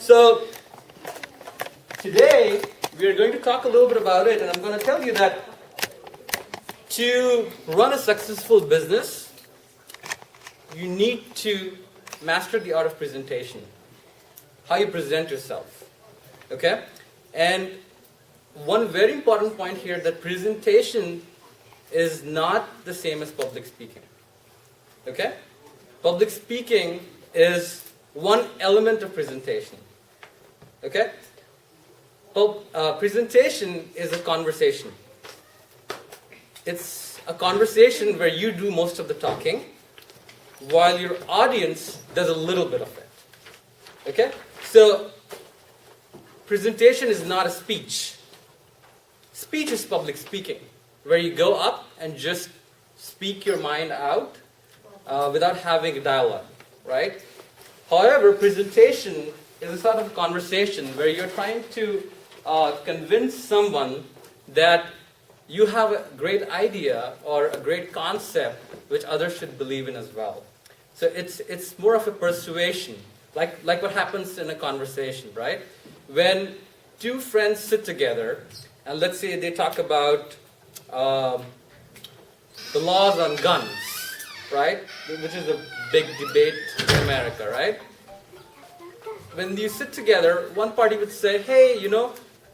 So today we are going to talk a little bit about it, and I'm going to tell you that to run a successful business, you need to master the art of presentation. How you present yourself. Okay? And one very important point here, that presentation is not the same as public speaking. Okay? Public speaking is one element of presentation. Okay? Presentation is a conversation. It's a conversation where you do most of the talking, while your audience does a little bit of it. Okay? So, presentation is not a speech. Speech is public speaking, where you go up and just speak your mind out without having a dialogue, right? However, presentation is a sort of conversation where you're trying to convince someone that you have a great idea or a great concept which others should believe in as well. So it's more of a persuasion, like what happens in a conversation, right? When two friends sit together, and let's say they talk about the laws on guns, right? Which is a big debate in America, right? When you sit together, one party would say, hey,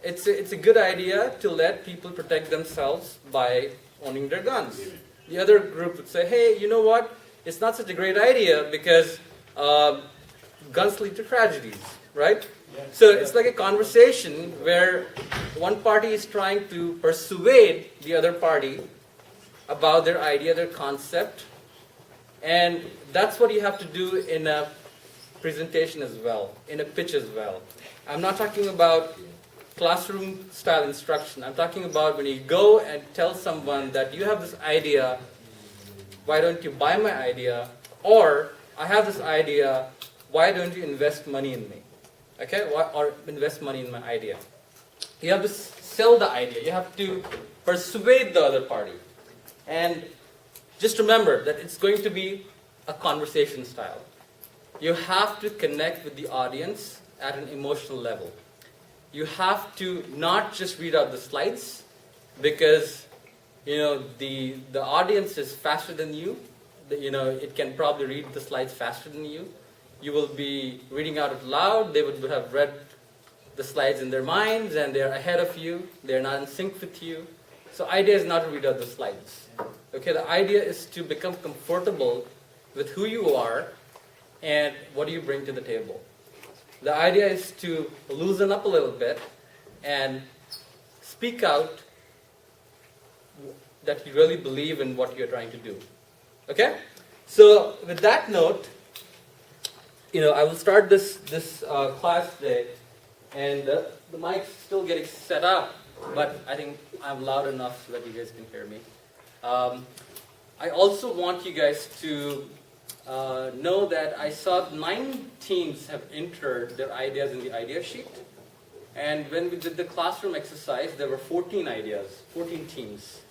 it's a good idea to let people protect themselves by owning their guns. The other group would say, hey, you know what? It's not such a great idea because guns lead to tragedies, right? So it's like a conversation where one party is trying to persuade the other party about their idea, their concept, and that's what you have to do in a presentation as well, in a pitch as well. I'm not talking about classroom style instruction. I'm talking about when you go and tell someone that you have this idea, why don't you buy my idea? Or, I have this idea, why don't you invest money in me? Okay? Or invest money in my idea. You have to sell the idea. You have to persuade the other party. And just remember that it's going to be a conversation style. You have to connect with the audience at an emotional level. You have to not just read out the slides, because the audience is faster than you. It can probably read the slides faster than you. You will be reading out loud. They would have read the slides in their minds, and they're ahead of you. They're not in sync with you. So idea is not to read out the slides. Okay, the idea is to become comfortable with who you are and what do you bring to the table. The idea is to loosen up a little bit and speak out that you really believe in what you're trying to do. Okay? So with that note, I will start this class today, and the mic's still getting set up, but I think I'm loud enough so that you guys can hear me. I also want you guys to know that I saw 9 teams have entered their ideas in the idea sheet. And when we did the classroom exercise, there were 14 ideas, 14 teams.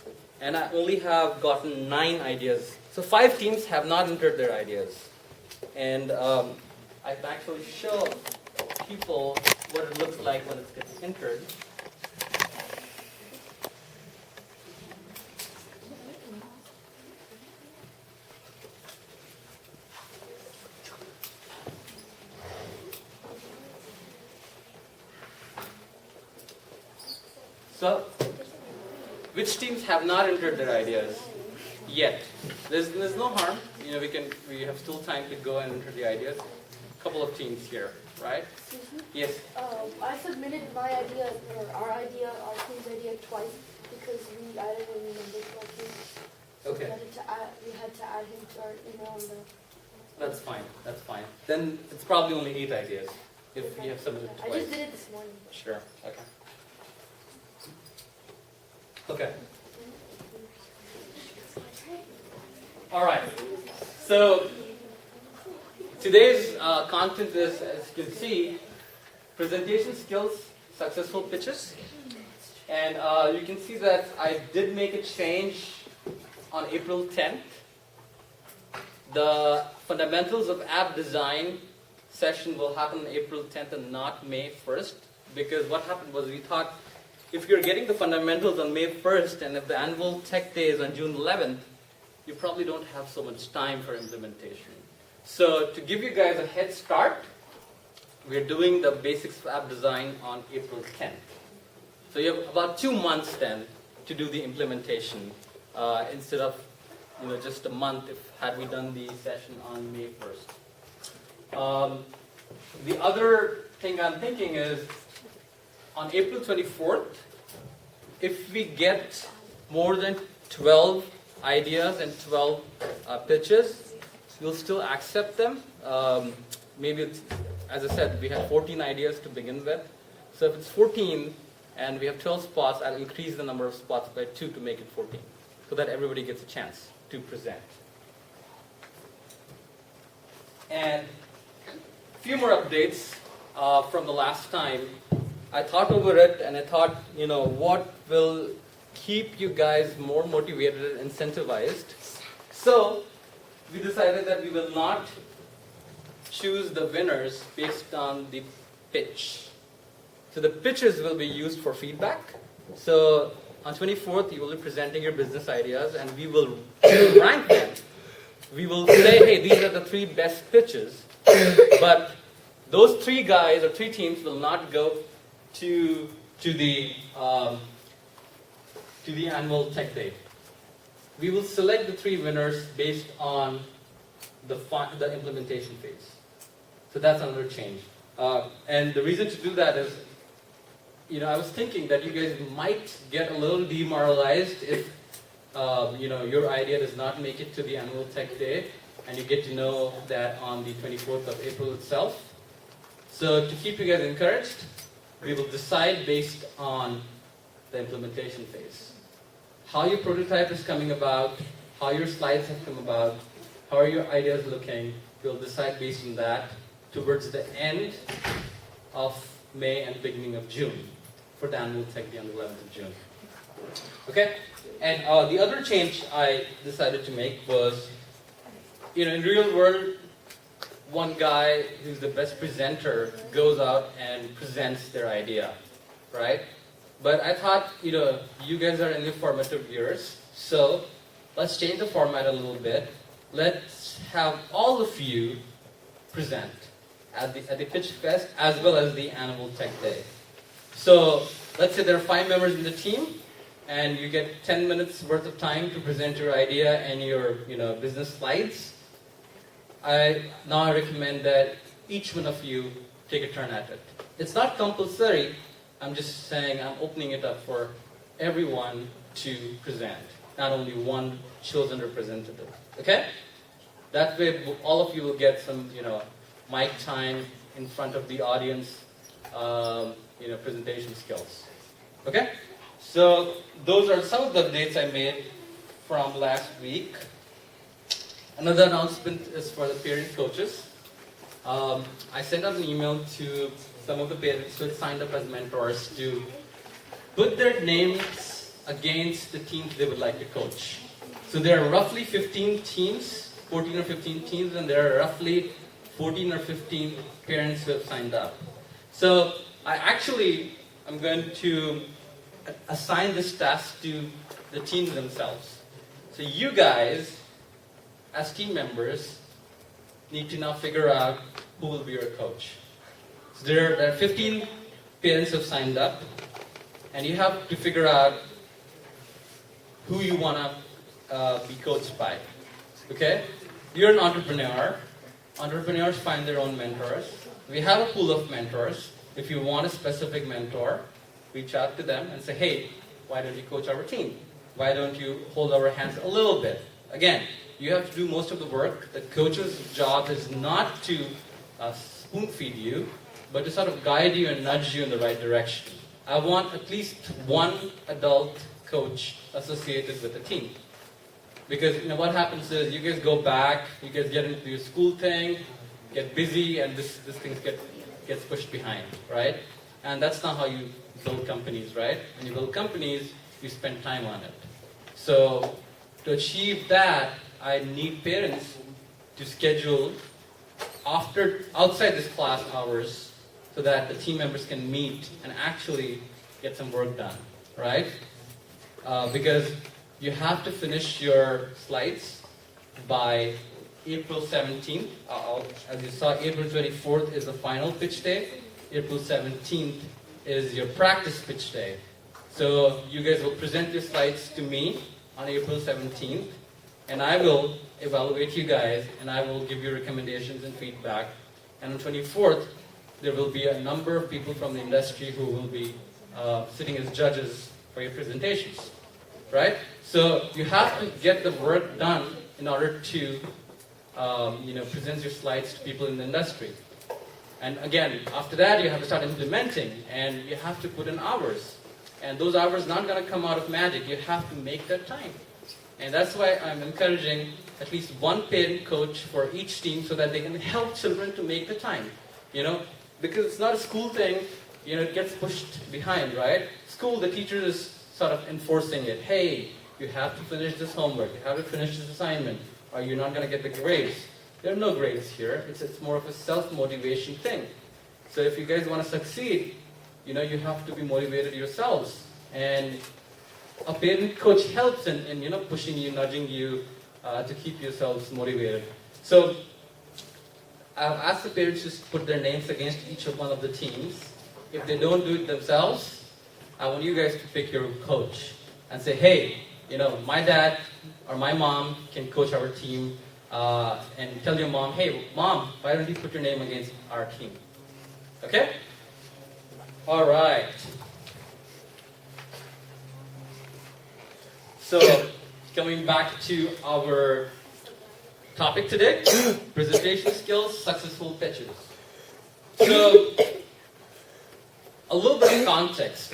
And I only have gotten 9 ideas. So 5 teams have not entered their ideas. And I can actually show people what it looks like when it gets entered. So, which teams have not entered their ideas yet? There's no harm. We have still time to go and enter the ideas. A couple of teams here, right? Yes. I submitted my idea or our team's idea twice because we added a new member to our team. Okay. We had to add him to our email on the. That's fine. That's fine. Then it's probably only 8 ideas if you have submitted twice. I just did it this morning. Sure. Okay. Okay. All right. So today's content is, as you can see, presentation skills, successful pitches, and you can see that I did make a change on April 10th. The fundamentals of app design session will happen on April 10th and not May 1st, because what happened was we thought if you're getting the fundamentals on May 1st and if the annual tech day is on June 11th, you probably don't have so much time for implementation. So to give you guys a head start, we're doing the basics of app design on April 10th. So you have about 2 months then to do the implementation instead of just a month had we done the session on May 1st. The other thing I'm thinking is on April 24th, if we get more than 12 ideas and 12 pitches, we'll still accept them. Maybe it's, as I said, we have 14 ideas to begin with. So if it's 14 and we have 12 spots, I'll increase the number of spots by 2 to make it 14, so that everybody gets a chance to present. And a few more updates from the last time. I thought over it and I thought, what will keep you guys more motivated and incentivized. So we decided that we will not choose the winners based on the pitch. So the pitches will be used for feedback. So on 24th, you will be presenting your business ideas and we will rank them. We will say, hey, these are the 3 best pitches. But those 3 guys or 3 teams will not go to the annual tech day. We will select the 3 winners based on the implementation phase. So that's another change. And the reason to do that is, I was thinking that you guys might get a little demoralized if, your idea does not make it to the annual tech day, and you get to know that on the 24th of April itself. So to keep you guys encouraged, we will decide based on the implementation phase. How your prototype is coming about, how your slides have come about, how are your ideas looking, we'll decide based on that towards the end of May and beginning of June for the annual tech day on the 11th of June. Okay? And the other change I decided to make was, in real world, one guy who's the best presenter goes out and presents their idea, right? But I thought, you guys are in the formative years, so let's change the format a little bit. Let's have all of you present at the Pitch Fest as well as the Annual Tech Day. So let's say there are 5 members in the team, and you get 10 minutes worth of time to present your idea and your business slides. I now recommend that each one of you take a turn at it. It's not compulsory. I'm just saying I'm opening it up for everyone to present, not only one chosen representative. Okay? That way, all of you will get some, mic time in front of the audience, presentation skills. Okay? So those are some of the updates I made from last week. Another announcement is for the parent coaches. I sent out an email to some of the parents who had signed up as mentors to put their names against the teams they would like to coach. So there are roughly 15 teams, 14 or 15 teams, and there are roughly 14 or 15 parents who have signed up. So I'm going to assign this task to the teams themselves. So you guys, as team members, need to now figure out who will be your coach. So there are 15 parents who have signed up, and you have to figure out who you want to be coached by. Okay? You're an entrepreneur. Entrepreneurs find their own mentors. We have a pool of mentors. If you want a specific mentor, reach out to them and say, hey, why don't you coach our team? Why don't you hold our hands a little bit? Again, you have to do most of the work. The coach's job is not to spoon feed you, but to sort of guide you and nudge you in the right direction. I want at least one adult coach associated with the team. Because what happens is you guys go back, you guys get into your school thing, get busy, and this thing gets pushed behind, right? And that's not how you build companies, right? When you build companies, you spend time on it. So to achieve that, I need parents to schedule outside this class hours so that the team members can meet and actually get some work done, right? Because you have to finish your slides by April 17th. As you saw, April 24th is the final pitch day. April 17th is your practice pitch day. So you guys will present your slides to me on April 17th, and I will evaluate you guys, and I will give you recommendations and feedback. And on 24th, there will be a number of people from the industry who will be sitting as judges for your presentations, right? So you have to get the work done in order to present your slides to people in the industry. And again, after that, you have to start implementing, and you have to put in hours. And those hours are not going to come out of magic. You have to make that time. And that's why I'm encouraging at least one parent coach for each team so that they can help children to make the time. Because it's not a school thing, it gets pushed behind, right? School, the teacher is sort of enforcing it. Hey, you have to finish this homework, you have to finish this assignment, or you're not going to get the grades. There are no grades here. It's more of a self-motivation thing. So if you guys want to succeed, you have to be motivated yourselves. And a parent coach helps in pushing you, nudging you to keep yourselves motivated. So I've asked the parents to put their names against each one of the teams. If they don't do it themselves, I want you guys to pick your coach and say, hey, my dad or my mom can coach our team, and tell your mom, hey, mom, why don't you put your name against our team? Okay? All right. So, coming back to our topic today, presentation skills, successful pitches. So, a little bit of context.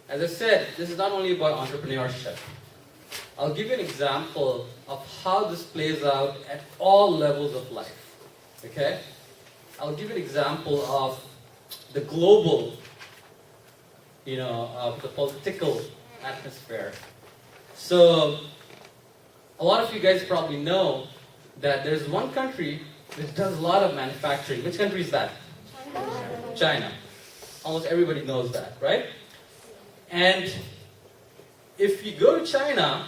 As I said, this is not only about entrepreneurship. I'll give you an example of how this plays out at all levels of life. Okay? I'll give you an example of the global, the political atmosphere. So, a lot of you guys probably know that there's one country that does a lot of manufacturing. Which country is that? China. Almost everybody knows that, right? And if you go to China,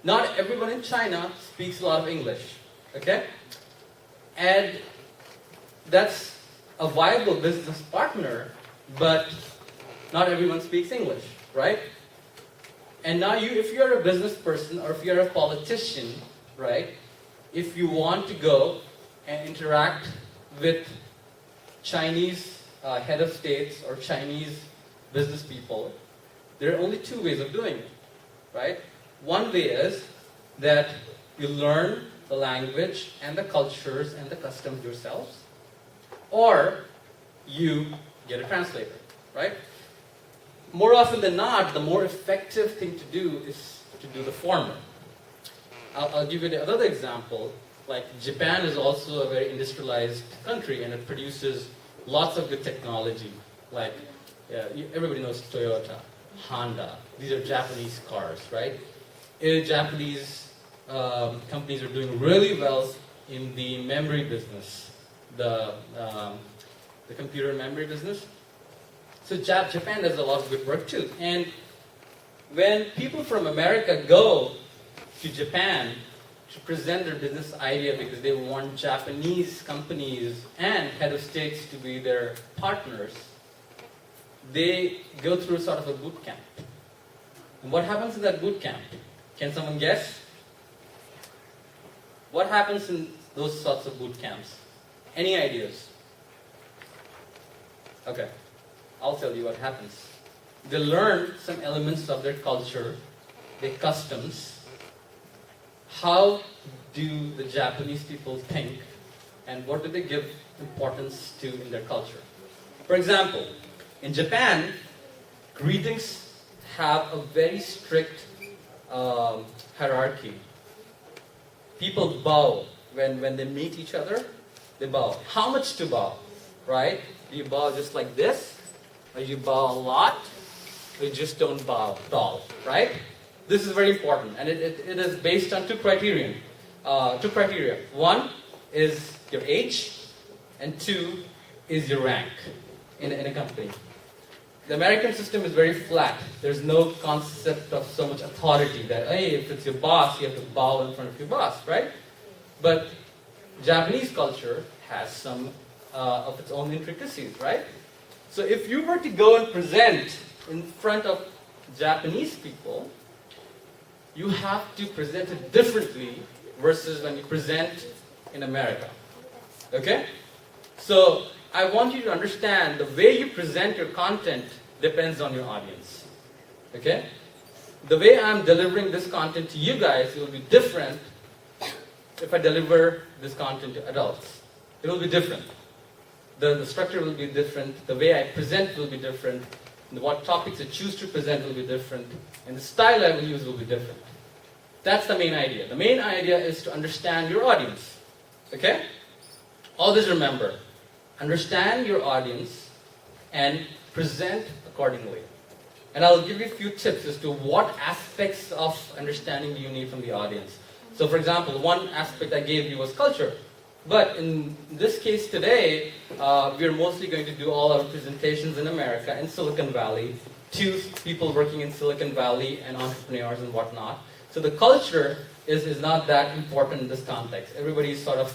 not everyone in China speaks a lot of English, okay? And that's a viable business partner, but not everyone speaks English, right? And now if you're a business person or if you're a politician, right, if you want to go and interact with Chinese head of states or Chinese business people, there are only two ways of doing it, right? One way is that you learn the language and the cultures and the customs yourselves, or you get a translator, right? More often than not, the more effective thing to do is to do the former. I'll give you another example. Like Japan is also a very industrialized country, and it produces lots of good technology. Like everybody knows Toyota, Honda. These are Japanese cars, right? Japanese companies are doing really well in the memory business, the computer memory business. So Japan does a lot of good work too. And when people from America go to Japan to present their business idea because they want Japanese companies and head of states to be their partners, they go through sort of a boot camp. And what happens in that boot camp? Can someone guess? What happens in those sorts of boot camps? Any ideas? Okay, I'll tell you what happens. They learn some elements of their culture, their customs. How do the Japanese people think, and what do they give importance to in their culture? For example, in Japan, greetings have a very strict hierarchy. People bow when they meet each other. They bow. How much to bow? Right? Do you bow just like this? Or you bow a lot? Or you just don't bow at all? Right? This is very important. And it is based on two criteria. One, is your age, and 2 is your rank in a company. The American system is very flat. There's no concept of so much authority that, hey, if it's your boss, you have to bow in front of your boss, right? But Japanese culture has some of its own intricacies, right? So if you were to go and present in front of Japanese people, you have to present it differently versus when you present in America. Okay? So I want you to understand the way you present your content depends on your audience. Okay? The way I'm delivering this content to you guys will be different if I deliver this content to adults. It will be different. The structure will be different. The way I present will be different. What topics I choose to present will be different. And the style I will use will be different. That's the main idea. The main idea is to understand your audience. Okay? Always remember, understand your audience and present accordingly. And I'll give you a few tips as to what aspects of understanding do you need from the audience. So for example, one aspect I gave you was culture. But in this case today, we're mostly going to do all our presentations in America, in Silicon Valley, to people working in Silicon Valley and entrepreneurs and whatnot. So the culture is not that important in this context. Everybody's sort of,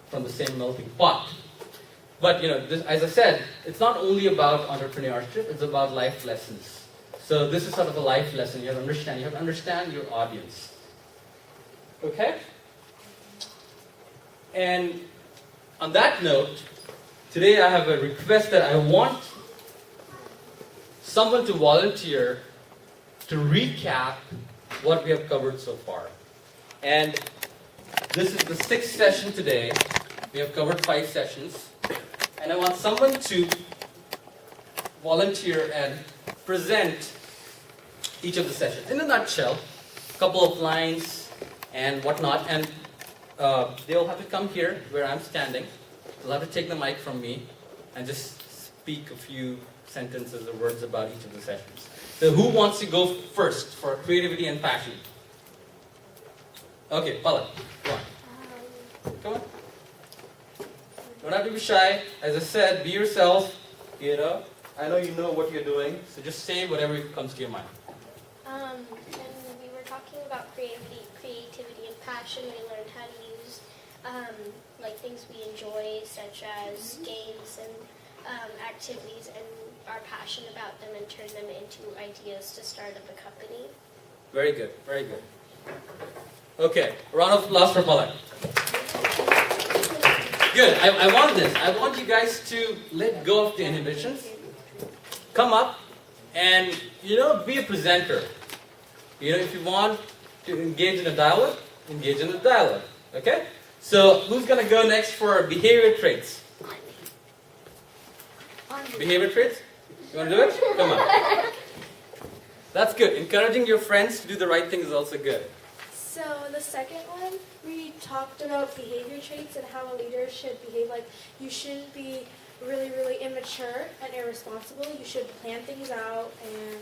from the same melting pot. But, this, as I said, it's not only about entrepreneurship, it's about life lessons. So this is sort of a life lesson you have to understand your audience. Okay? And on that note, today I have a request that I want someone to volunteer to recap what we have covered so far. And this is the 6th session today. We have covered 5 sessions. And I want someone to volunteer and present each of the sessions in a nutshell, a couple of lines and whatnot. And they'll have to come here where I'm standing. They'll have to take the mic from me and just speak a few sentences or words about each of the sessions. So who wants to go first for creativity and passion? Okay, Pala, go on. Come on. Don't have to be shy. As I said, be yourself. I know you know what you're doing, so just say whatever comes to your mind. And we were talking about creativity and passion. We learned how to use things we enjoy, such as games and activities, and our passion about them, and turn them into ideas to start up a company. Very good, very good. Okay, a round of applause for Palak. Good, I want this. I want you guys to let go of the inhibitions. Come up and, be a presenter. If you want to engage in a dialogue, engage in a dialogue. Okay? So, who's going to go next for behavior traits? Behavior traits? You want to do it? Come on. That's good. Encouraging your friends to do the right thing is also good. So the second one, we talked about behavior traits and how a leader should behave. Like, you shouldn't be really, really immature and irresponsible. You should plan things out and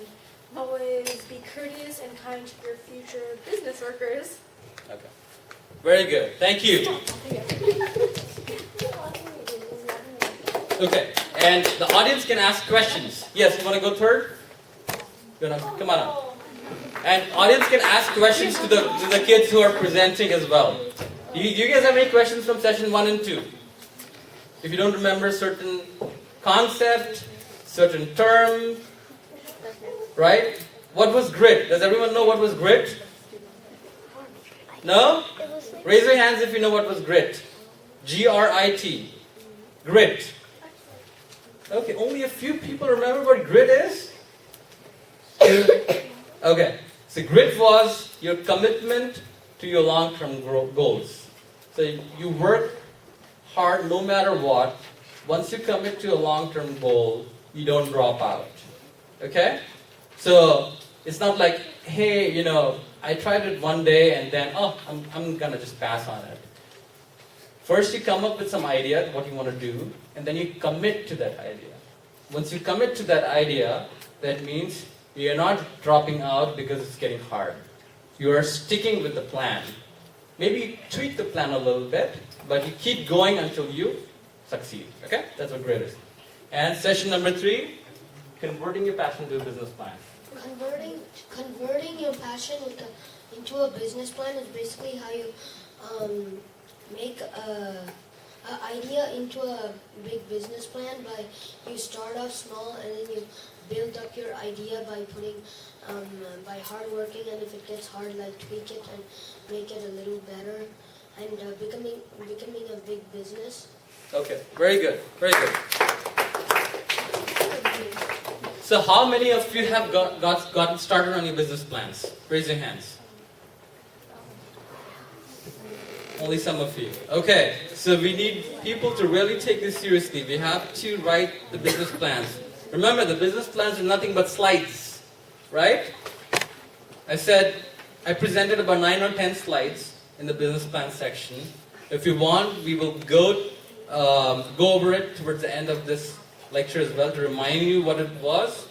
always be courteous and kind to your future business workers. Okay. Very good. Thank you. Okay. And the audience can ask questions. Yes, you want to go third? Come on up. And audience can ask questions to the kids who are presenting as well. You guys have any questions from session 1 and 2? If you don't remember certain concept, certain term, right? What was grit? Does everyone know what was grit? No? Raise your hands if you know what was grit. G-R-I-T. Grit. Okay, only a few people remember what grit is? Okay. So grit was your commitment to your long-term goals. So you work hard no matter what. Once you commit to a long-term goal, you don't drop out. Okay? So it's not like, hey, I tried it one day and then, I'm going to just pass on it. First you come up with some idea, what you want to do, and then you commit to that idea. Once you commit to that idea, that means you're not dropping out because it's getting hard. You are sticking with the plan. Maybe tweak the plan a little bit, but you keep going until you succeed. Okay? That's what great is. And session number 3, converting your passion to a business plan. Converting your passion into a business plan is basically how you make an idea into a big business plan. By you start off small and then you build up your idea by putting by hard working, and if it gets hard, like tweak it and make it a little better, and becoming a big business. Okay, very good, very good. So how many of you have gotten started on your business plans? Raise your hands. Only some of you. Okay, so we need people to really take this seriously. We have to write the business plans. Remember, the business plans are nothing but slides, right? I presented about 9 or 10 slides in the business plan section. If you want, we will go over it towards the end of this lecture as well to remind you what it was.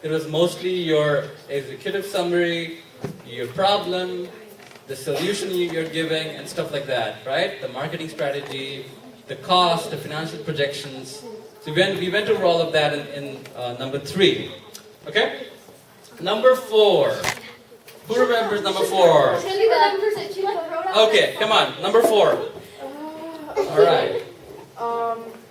It was mostly your executive summary, your problem, the solution you're giving, and stuff like that, right? The marketing strategy, the cost, the financial projections. So we went over all of that in number 3. Okay? Number 4. Who remembers number 4? Okay, come on. Number 4. All right.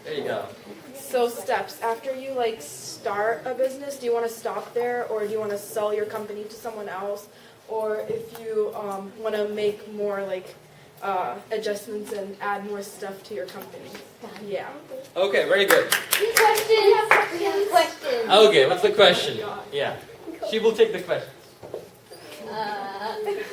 There you go. So steps. After you start a business, do you want to stop there, or do you want to sell your company to someone else? Or if you want to make more adjustments and add more stuff to your company. Yeah. Okay, very good. We have a question. Okay, what's the question? Yeah. She will take the question.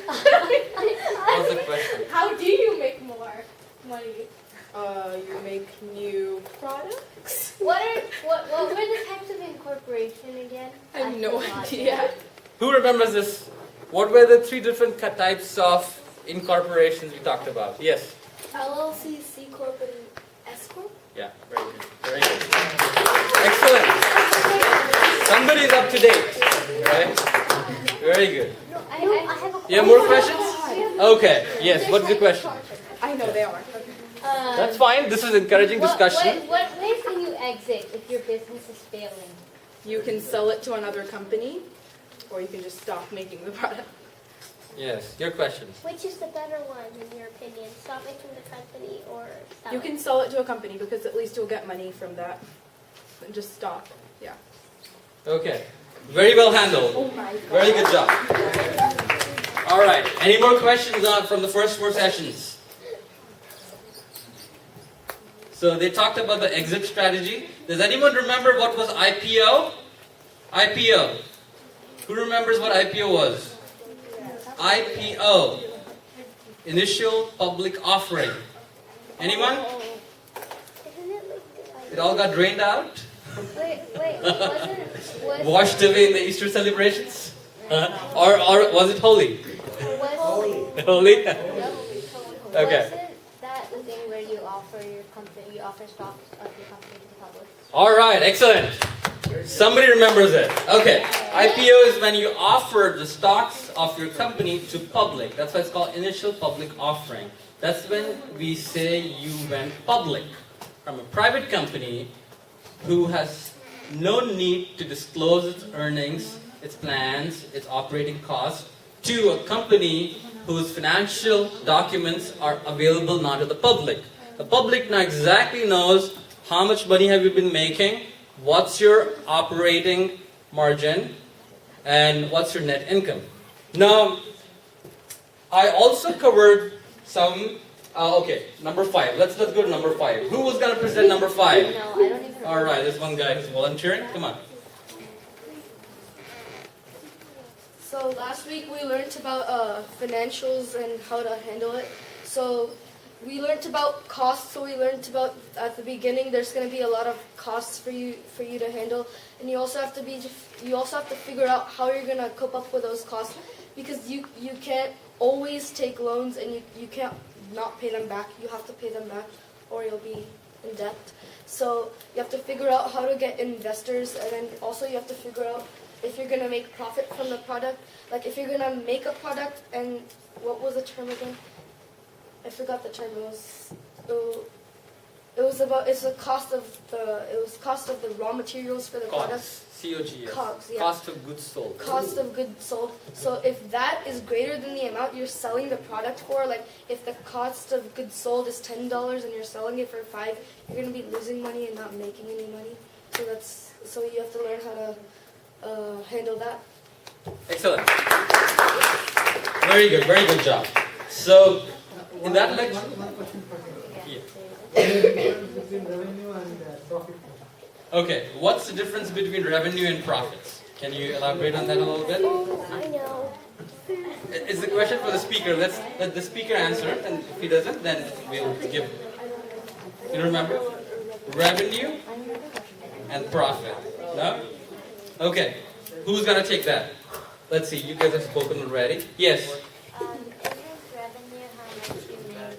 What's the question? How do you make more money? You make new products. What were the types of incorporation again? I have no idea. Who remembers this? What were the 3 different types of incorporations we talked about? Yes. LLC, C Corp, and S Corp? Yeah, very good. Very good. Excellent. Somebody's up to date, right? Very good. I have a You have more questions? Okay. Yes. What's the question? I know they are. That's fine. This is encouraging discussion. What ways can you exit if your business is failing? You can sell it to another company, or you can just stop making the product. Yes. Your question. Which is the better one in your opinion? Stop making the company or sell You it? can sell it to a company because at least you'll get money from that. And just stop. Yeah. Okay. Very well handled. Oh my God. Very good job. All right. Any more questions from the first 4 sessions? So they talked about the exit strategy. Does anyone remember what was IPO? IPO. Who remembers what IPO was? IPO. Initial public offering. Anyone? Isn't it like It all got drained out? wait, wasn't Washed away in the Easter celebrations? Or was it holy? Holy? Okay. Wasn't that the thing where you offer stocks of your company to the public? All right, excellent. Somebody remembers it. Okay. IPO is when you offer the stocks of your company to public. That's why it's called initial public offering. That's when we say you went public from a private company who has no need to disclose its earnings, its plans, its operating costs to a company whose financial documents are available now to the public. The public now exactly knows how much money have you been making, what's your operating margin, and what's your net income. Now, I also covered some, okay, number 5. Let's go to number 5. Who was going to present number 5? No, I don't even. All right, there's one guy who's volunteering. Come on. So last week we learned about financials and how to handle it. So we learned about costs. So we learned about at the beginning there's going to be a lot of costs for you to handle, and you also have to figure out how you're going to cope up with those costs, because you can't always take loans and you can't not pay them back. You have to pay them back or you'll be in debt. So you have to figure out how to get investors, and then also you have to figure out if you're going to make profit from the product. Like if you're going to make a product, and what was the term again? I forgot the term. It's the cost of the raw materials for the product. COGS. COGS, yeah. Cost of goods sold. Cost of goods sold. So if that is greater than the amount you're selling the product for, like if the cost of goods sold is $10 and you're selling it for $5, you're going to be losing money and not making any money. So you have to learn how to handle that. Excellent. Very good job. So, in that lecture, One question for you. yeah. Between revenue and profit. Okay, what's the difference between revenue and profits? Can you elaborate on that a little bit? I know. It's the question for the speaker. Let's let the speaker answer it, and if he doesn't, then we'll give. You remember? Revenue and profit. No? Okay. Who's gonna take that? Let's see. You guys have spoken already. Yes. Isn't revenue how much you make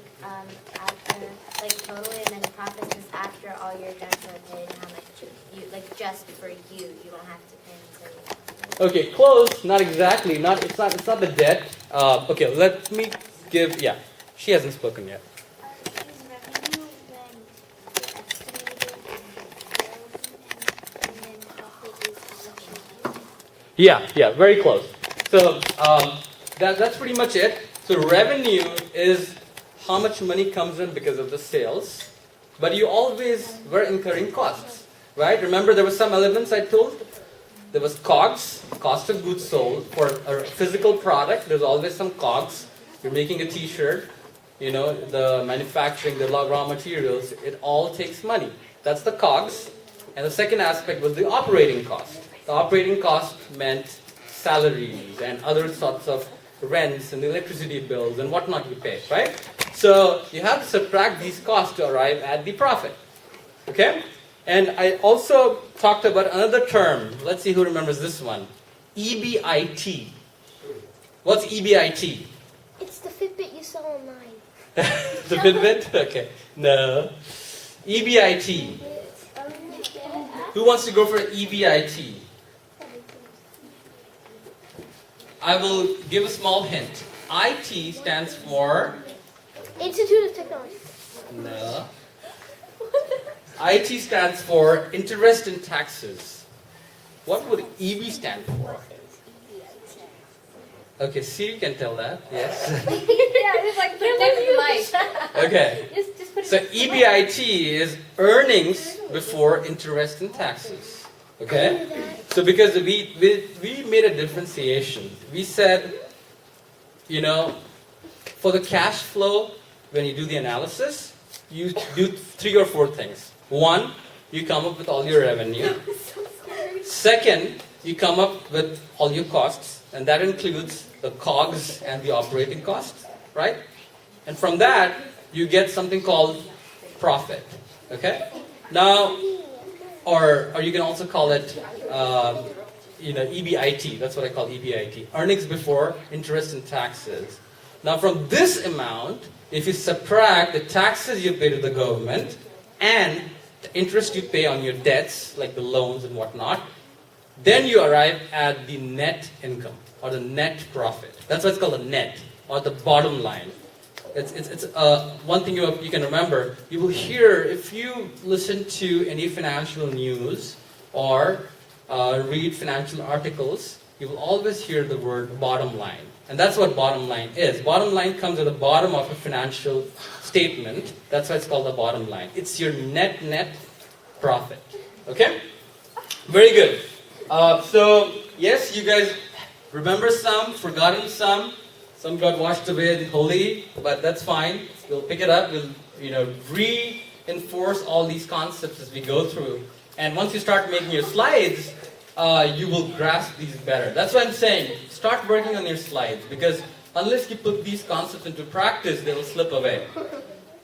after, like totally, and then profits is after all your debts are paid, how much you, like just for you, you don't have to pay until you. Okay, close. Not exactly. It's not the debt. Okay, let me give. Yeah, she hasn't spoken yet. Is revenue when you're estimating sales and then profit is how much you make? Yeah, very close. So that's pretty much it. So revenue is how much money comes in because of the sales, but you always were incurring costs, right? Remember there were some elements I told? There was COGS, cost of goods sold. For a physical product, there's always some COGS. You're making a t-shirt, the manufacturing, the raw materials, it all takes money. That's the COGS. And the second aspect was the operating cost. The operating cost meant salaries and other sorts of rents and electricity bills and whatnot you pay, right? So you have to subtract these costs to arrive at the profit. Okay? And I also talked about another term. Let's see who remembers this one. EBIT. What's EBIT? It's the Fitbit you saw online. The Fitbit? Okay. No. EBIT. Who wants to go for EBIT? I will give a small hint. IT stands for... Institute of Technology. No. IT stands for interest in taxes. What would EB stand for? Okay, see, you can tell that. Yes. Yeah, it's like put Okay. Just put So EBIT is earnings before interest and taxes. Okay? So because we made a differentiation. We said, for the cash flow, when you do the analysis, you do 3 or 4 things. 1, you come up with all your revenue. Second, you come up with all your costs, and that includes the COGS and the operating costs, right? And from that, you get something called profit. Okay? Now, or you can also call it, EBIT. That's what I call EBIT. Earnings before interest and taxes. Now, from this amount, if you subtract the taxes you pay to the government and the interest you pay on your debts, like the loans and whatnot, then you arrive at the net income or the net profit. That's what's called a net or the bottom line. It's one thing you can remember. You will hear, if you listen to any financial news or read financial articles, you will always hear the word bottom line. And that's what bottom line is. Bottom line comes at the bottom of a financial statement. That's why it's called the bottom line. It's your net profit. Okay? Very good. So, yes, you guys remember some, forgotten some. Some got washed away wholly, but that's fine. We'll pick it up. We'll, reinforce all these concepts as we go through. And once you start making your slides, you will grasp these better. That's why I'm saying, start working on your slides, because unless you put these concepts into practice, they will slip away.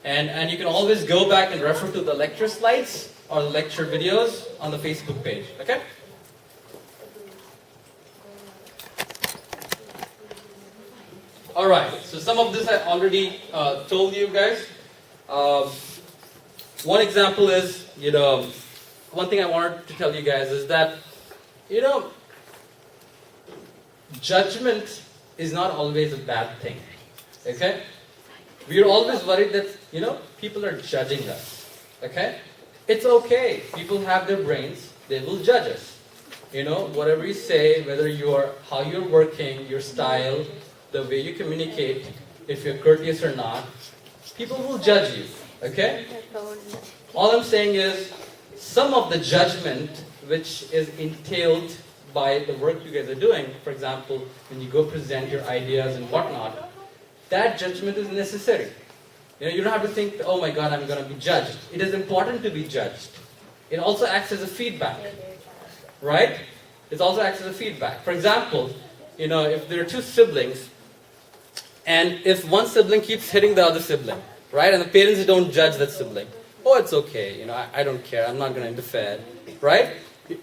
And you can always go back and refer to the lecture slides or the lecture videos on the Facebook page. Okay? Alright, so some of this I already told you guys. One example is, one thing I wanted to tell you guys is that, judgment is not always a bad thing. Okay? We are always worried that, people are judging us. Okay? It's okay. People have their brains. They will judge us. Whatever you say, how you're working, your style, the way you communicate, if you're courteous or not, people will judge you. Okay? All I'm saying is, some of the judgment which is entailed by the work you guys are doing, for example, when you go present your ideas and whatnot, that judgment is necessary. You don't have to think, oh my God, I'm going to be judged. It is important to be judged. It also acts as a feedback. Right? It also acts as a feedback. For example, if there are two siblings, and if one sibling keeps hitting the other sibling, right? And the parents don't judge that sibling. Oh, it's okay. I don't care. I'm not going to interfere. Right?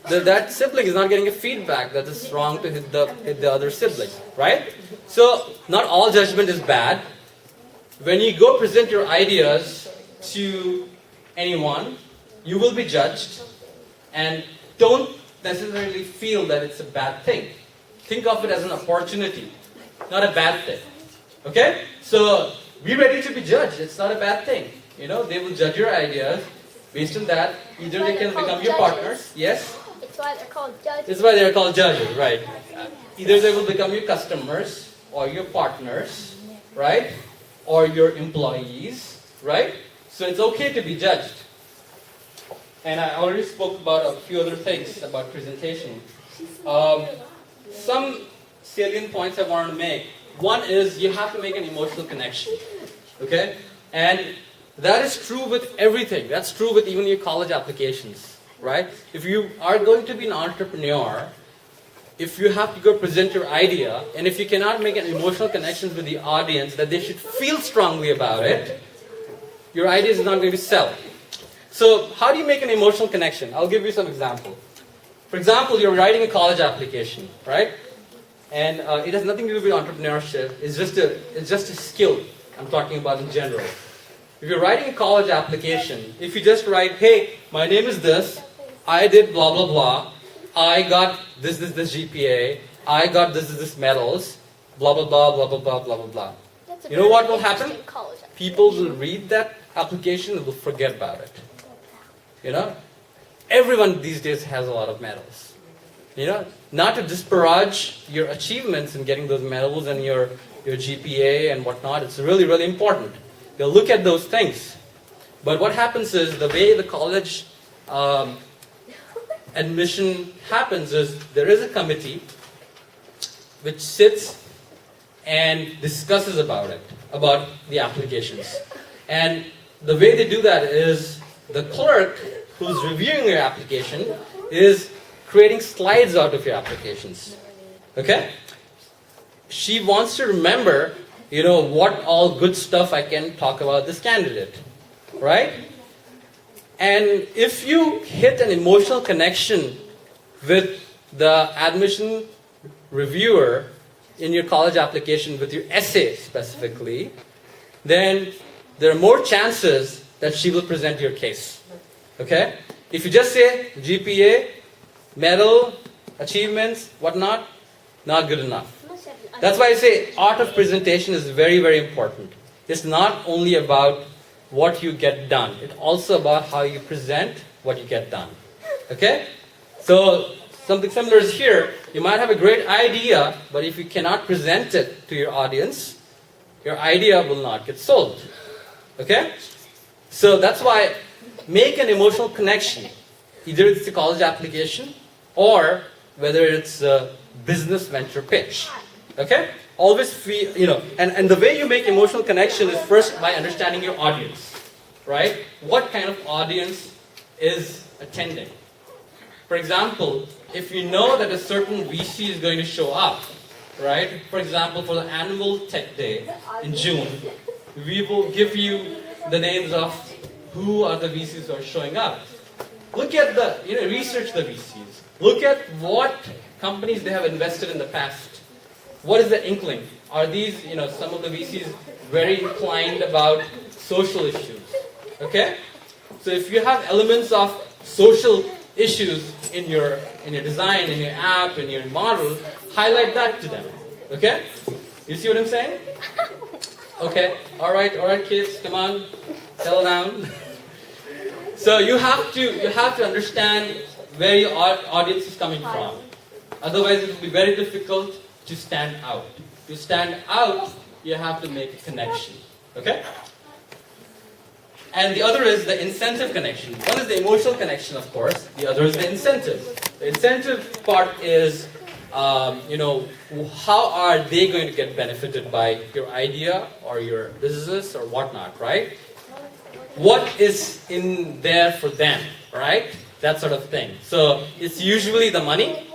That sibling is not getting a feedback that it's wrong to hit the other sibling. Right? So, not all judgment is bad. When you go present your ideas to anyone, you will be judged. And don't necessarily feel that it's a bad thing. Think of it as an opportunity, not a bad thing. Okay? So, be ready to be judged. It's not a bad thing. They will judge your ideas. Based on that, either they can become your partners. Yes? It's why they're called judges. It's why they're called judges, right? Either they will become your customers, or your partners, right? Or your employees, right? So it's okay to be judged. And I already spoke about a few other things about presentation. Some salient points I want to make. One is you have to make an emotional connection. Okay? And that is true with everything. That's true with even your college applications. Right? If you are going to be an entrepreneur, if you have to go present your idea, and if you cannot make an emotional connection with the audience that they should feel strongly about it, your idea is not going to sell. So, how do you make an emotional connection? I'll give you some example. For example, you're writing a college application, right? And it has nothing to do with entrepreneurship. It's just a skill I'm talking about in general. If you're writing a college application, if you just write, hey, my name is this, I did blah, blah, blah, I got this GPA, I got this medals, blah, blah, blah, blah, blah, blah, blah, blah, blah. You know what will happen? People will read that application and will forget about it. Everyone these days has a lot of medals. Not to disparage your achievements in getting those medals and your GPA and whatnot. It's really, really important. They'll look at those things. But what happens is, the way the college admission happens is, there is a committee which sits and discusses about the applications. And the way they do that is, the clerk who's reviewing your application is creating slides out of your applications. Okay? She wants to remember, what all good stuff I can talk about this candidate. Right? And if you hit an emotional connection with the admission reviewer in your college application, with your essay specifically, then there are more chances that she will present your case. Okay? If you just say GPA, medal, achievements, whatnot, not good enough. That's why I say art of presentation is very, very important. It's not only about what you get done. It's also about how you present what you get done. Okay? So, something similar is here. You might have a great idea, but if you cannot present it to your audience, your idea will not get sold. Okay? So that's why, make an emotional connection. Either it's a college application, or whether it's a business venture pitch. Okay? Always feel, and the way you make emotional connection is first by understanding your audience. Right? What kind of audience is attending? For example, if you know that a certain VC is going to show up, right? For example, for the annual tech day in June, we will give you the names of who are the VCs who are showing up. Look at research the VCs. Look at what companies they have invested in the past. What is the inkling? Are these, some of the VCs very inclined about social issues? Okay? So if you have elements of social issues in your design, in your app, in your model, highlight that to them. Okay? You see what I'm saying? Okay, all right, kids, come on, settle down. So you have to understand where your audience is coming from. Otherwise, it will be very difficult to stand out. To stand out, you have to make a connection. Okay? And the other is the incentive connection. One is the emotional connection, of course. The other is the incentive. The incentive part is, how are they going to get benefited by your idea or your business or whatnot, right? What is in there for them, right? That sort of thing. So it's usually the money,